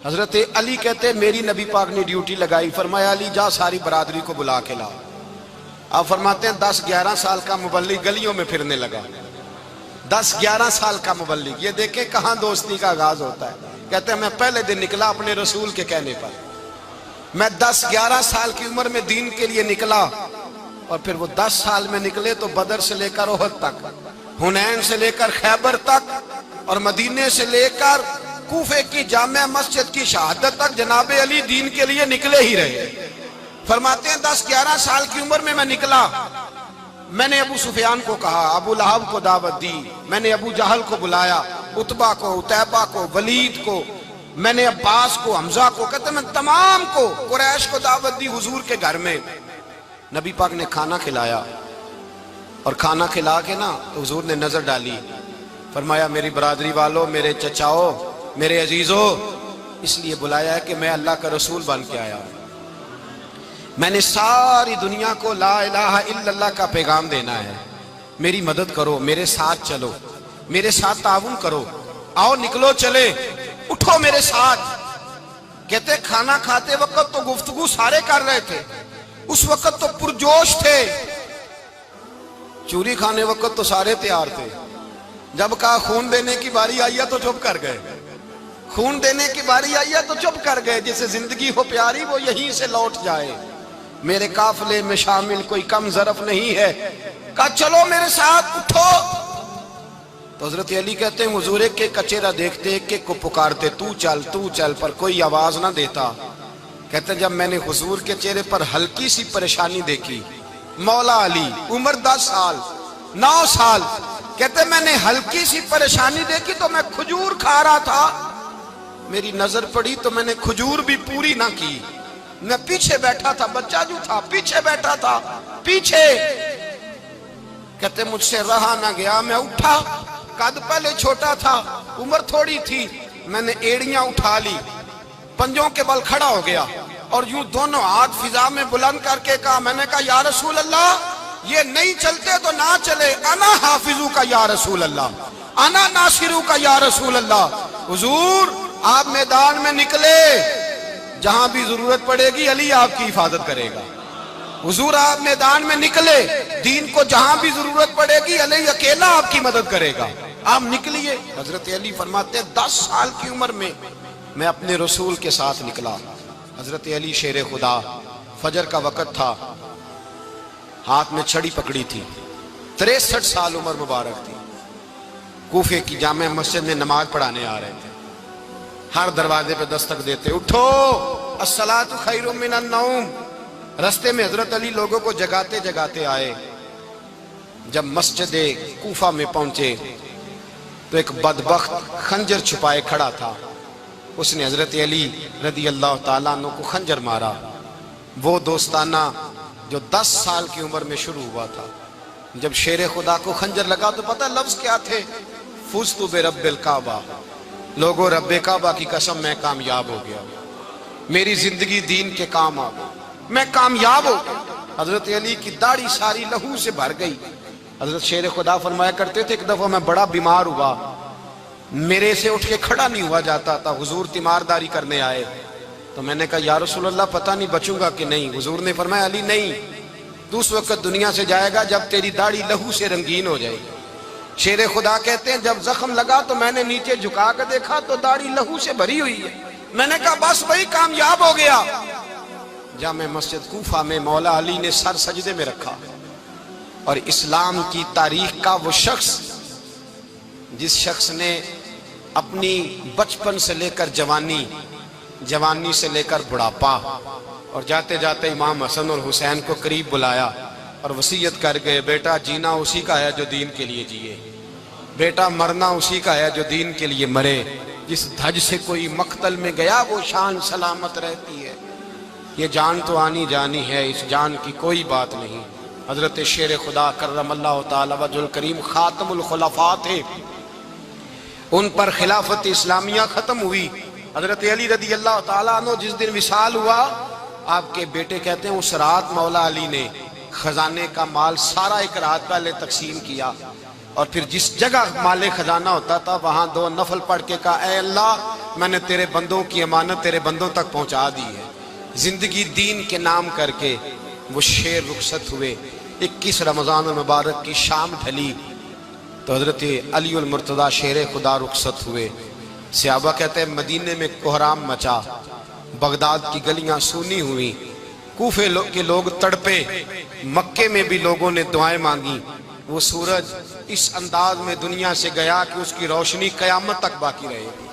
حضرت علی کہتے میری نبی پاک نے ڈیوٹی لگائی، فرمایا علی جا ساری برادری کو بلا کے لا۔ آپ فرماتے ہیں 10-11 سال کا مبلغ گلیوں میں پھرنے لگا، 10-11 سال کا مبلغ، یہ دیکھیں کہاں دوستی کا آغاز ہوتا ہے۔ کہتے ہیں میں پہلے دن نکلا اپنے رسول کے کہنے پر، میں 10-11 سال کی عمر میں دین کے لیے نکلا، اور پھر وہ 10 سال میں نکلے تو بدر سے لے کر احد تک، حنین سے لے کر خیبر تک، اور مدینے سے لے کر کوفے کی جامع مسجد کی شہادت تک جناب علی دین کے لیے نکلے ہی رہے۔ فرماتے ہیں 10-11 سال کی عمر میں نکلا، میں نے ابو سفیان کو کہا، ابو لہب کو دعوت دی، میں نے ابو جہل کو بلایا، عتبہ کو، عتیبہ کو، ولید کو، میں نے عباس کو، حمزہ کو، کہتے میں تمام کو، قریش کو دعوت دی حضور کے گھر میں۔ نبی پاک نے کھانا کھلایا، اور کھانا کھلا کے نا تو حضور نے نظر ڈالی، فرمایا میری برادری والوں، میرے چچاؤ، میرے عزیزو، اس لیے بلایا ہے کہ میں اللہ کا رسول بن کے آیا ہوں، میں نے ساری دنیا کو لا الہ الا اللہ کا پیغام دینا ہے، میری مدد کرو، میرے ساتھ چلو، میرے ساتھ تعاون کرو، آؤ نکلو چلے، اٹھو میرے ساتھ۔ کہتے کھانا کھاتے وقت تو گفتگو سارے کر رہے تھے، اس وقت تو پرجوش تھے، چوری کھانے وقت تو سارے تیار تھے، جب کہا خون دینے کی باری آئی ہے تو چپ کر گئے، خون دینے کی باری آئی ہے تو چپ کر گئے، جسے زندگی ہو پیاری وہ یہیں سے لوٹ جائے، میرے قافلے میں شامل کوئی کم ظرف نہیں ہے، کہا چلو میرے ساتھ اٹھو۔ تو حضرت علی کہتے ہیں حضور ایک ایک کا چہرہ دیکھتے، ایک ایک کو پکارتے، تو چل پر کوئی آواز نہ دیتا۔ کہتے ہیں جب میں نے حضور کے چہرے پر ہلکی سی پریشانی دیکھی، مولا علی عمر 10 سال 9 سال، کہتے ہیں میں نے ہلکی سی پریشانی دیکھی تو میں کھجور کھا رہا تھا، میری نظر پڑی تو میں نے کھجور بھی پوری نہ کی، میں پیچھے بیٹھا تھا، بچہ جو تھا پیچھے بیٹھا تھا، پیچھے۔ کہتے مجھ سے رہا نہ گیا، میں اٹھا، قد پہلے چھوٹا تھا، عمر تھوڑی تھی، میں نے ایڑیاں اٹھا لی، پنجوں کے بل کھڑا ہو گیا، اور یوں دونوں ہاتھ فضا میں بلند کر کے کہا، میں نے کہا یا رسول اللہ یہ نہیں چلتے تو نہ چلے، انا حافظو کا یا رسول اللہ، انا ناصرو کا یا رسول اللہ۔ حضور آپ میدان میں نکلے، جہاں بھی ضرورت پڑے گی علی آپ کی حفاظت کرے گا، حضور آپ میدان میں نکلے، دین کو جہاں بھی ضرورت پڑے گی علی اکیلا آپ کی مدد کرے گا، آپ نکلیے۔ حضرت علی فرماتے ہیں 10 سال کی عمر میں اپنے رسول کے ساتھ نکلا۔ حضرت علی شیر خدا، فجر کا وقت تھا، ہاتھ میں چھڑی پکڑی تھی، 63 سال عمر مبارک تھی، کوفے کی جامع مسجد میں نماز پڑھانے آ رہے تھے، ہر دروازے پہ دستک دیتے، اٹھو الصلاۃ خیر من النوم۔ رستے میں حضرت علی لوگوں کو جگاتے جگاتے آئے، جب مسجد کوفہ میں پہنچے تو ایک بدبخت خنجر چھپائے کھڑا تھا، اس نے حضرت علی رضی اللہ تعالیٰ عنہ کو خنجر مارا، وہ دوستانہ جو 10 سال کی عمر میں شروع ہوا تھا۔ جب شیر خدا کو خنجر لگا تو پتہ لفظ کیا تھے؟ فزت برب الکعبہ، لوگوں رب کعبہ کی قسم میں کامیاب ہو گیا، میری زندگی دین کے کام آ گئی، میں کامیاب ہو گیا۔ حضرت علی کی داڑھی ساری لہو سے بھر گئی۔ حضرت شیر خدا فرمایا کرتے تھے ایک دفعہ میں بڑا بیمار ہوا، میرے سے اٹھ کے کھڑا نہیں ہوا جاتا تھا، حضور تیمارداری کرنے آئے تو میں نے کہا یا رسول اللہ پتہ نہیں بچوں گا کہ نہیں۔ حضور نے فرمایا علی نہیں، تو اس وقت دنیا سے جائے گا جب تیری داڑھی لہو سے رنگین ہو جائے گی۔ شیر خدا کہتے ہیں جب زخم لگا تو میں نے نیچے جھکا کر دیکھا تو داڑھی لہو سے بھری ہوئی ہے، میں نے کہا بس وہی کامیاب ہو گیا۔ جامع مسجد کوفہ میں مولا علی نے سر سجدے میں رکھا، اور اسلام کی تاریخ کا وہ شخص جس شخص نے اپنی بچپن سے لے کر جوانی سے لے کر بڑھاپا، اور جاتے جاتے امام حسن اور حسین کو قریب بلایا اور وصیت کر گئے، بیٹا جینا اسی کا ہے جو دین کے لیے جیے، بیٹا مرنا اسی کا ہے جو دین کے لیے مرے، جس دھج سے کوئی مقتل میں گیا وہ شان سلامت رہتی ہے، یہ جان تو آنی جانی ہے، اس جان کی کوئی بات نہیں۔ حضرت شیر خدا کرم اللہ تعالی وجہ الکریم خاتم الخلفاء تھے، ان پر خلافت اسلامیہ ختم ہوئی۔ حضرت علی رضی اللہ تعالیٰ عنہ جس دن وصال ہوا، آپ کے بیٹے کہتے ہیں اس رات مولا علی نے خزانے کا مال سارا ایک رات پہلے تقسیم کیا، اور پھر جس جگہ مال خزانہ ہوتا تھا وہاں 2 نفل پڑھ کے کہا اے اللہ میں نے تیرے بندوں کی امانت تیرے بندوں تک پہنچا دی ہے۔ زندگی دین کے نام کر کے وہ شیر رخصت ہوئے۔ 21 رمضان المبارک کی شام ڈھلی تو حضرت علی المرتضیٰ شیر خدا رخصت ہوئے۔ صحابہ کہتے ہیں مدینے میں کوہرام مچا، بغداد کی گلیاں سونی ہوئی، کوفے کے لوگ تڑپے، مکے میں بھی لوگوں نے دعائیں مانگی۔ وہ سورج اس انداز میں دنیا سے گیا کہ اس کی روشنی قیامت تک باقی رہے گی،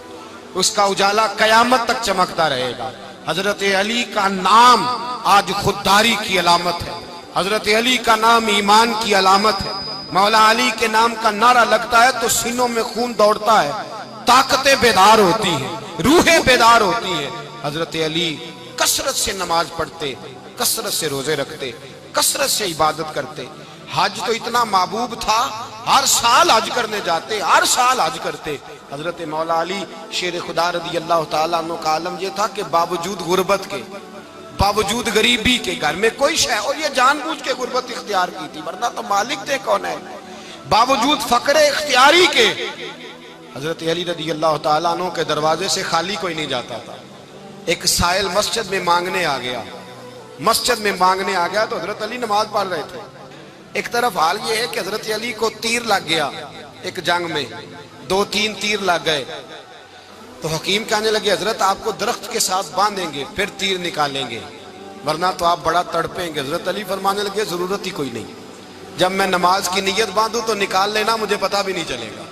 اس کا اجالا قیامت تک چمکتا رہے گا۔ حضرت علی کا نام آج خودداری کی علامت ہے، حضرت علی کا نام ایمان کی علامت ہے۔ مولا علی کے نام کا نعرہ لگتا ہے تو سینوں میں خون دوڑتا ہے، طاقتیں بیدار ہوتی ہیں، روحیں بیدار ہوتی ہیں۔ حضرت علی کثرت سے نماز پڑھتے، کثرت سے روزے رکھتے، کثرت سے عبادت کرتے۔ حج تو اتنا محبوب تھا، ہر سال حج کرنے جاتے، ہر سال حج کرتے۔ حضرت مولا علی شیر خدا رضی اللہ تعالیٰ عنہ کا عالم یہ تھا کہ باوجود غربت کے، باوجود غریبی کے، گھر میں کوئی شے، اور یہ جان بوجھ کے غربت اختیار کی تھی ورنہ تو مالک تھے کون ہے، باوجود فقر اختیاری کے حضرت علی رضی اللہ تعالیٰ عنہ کے دروازے سے خالی کوئی نہیں جاتا تھا۔ ایک سائل مسجد میں مانگنے آ گیا، مسجد میں مانگنے آ گیا تو حضرت علی نماز پڑھ رہے تھے۔ ایک طرف حال یہ ہے کہ حضرت علی کو تیر لگ گیا ایک جنگ میں، 2-3 تیر لگ گئے تو حکیم کہنے لگے حضرت آپ کو درخت کے ساتھ باندھیں گے پھر تیر نکالیں گے ورنہ تو آپ بڑا تڑپیں گے۔ حضرت علی فرمانے لگے ضرورت ہی کوئی نہیں، جب میں نماز کی نیت باندھوں تو نکال لینا، مجھے پتہ بھی نہیں چلے گا۔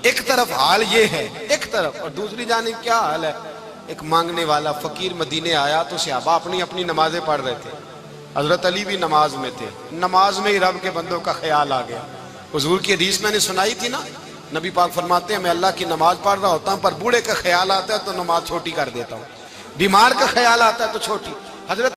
ایک طرف حال یہ ہے، ایک طرف، اور دوسری جانب کیا حال ہے؟ ایک مانگنے والا فقیر مدینے آیا تو صحابہ اپنی اپنی نمازیں پڑھ رہے تھے، حضرت علی بھی نماز میں تھے۔ نماز میں ہی رب کے بندوں کا خیال آ گیا۔ حضور کی حدیث میں نے سنائی تھی نا، نبی پاک فرماتے ہیں میں اللہ کی نماز پڑھ رہا ہوتا ہوں پر بوڑھے کا خیال آتا ہے تو نماز چھوٹی کر دیتا ہوں، بیمار کا خیال آتا ہے تو چھوٹی۔ حضرت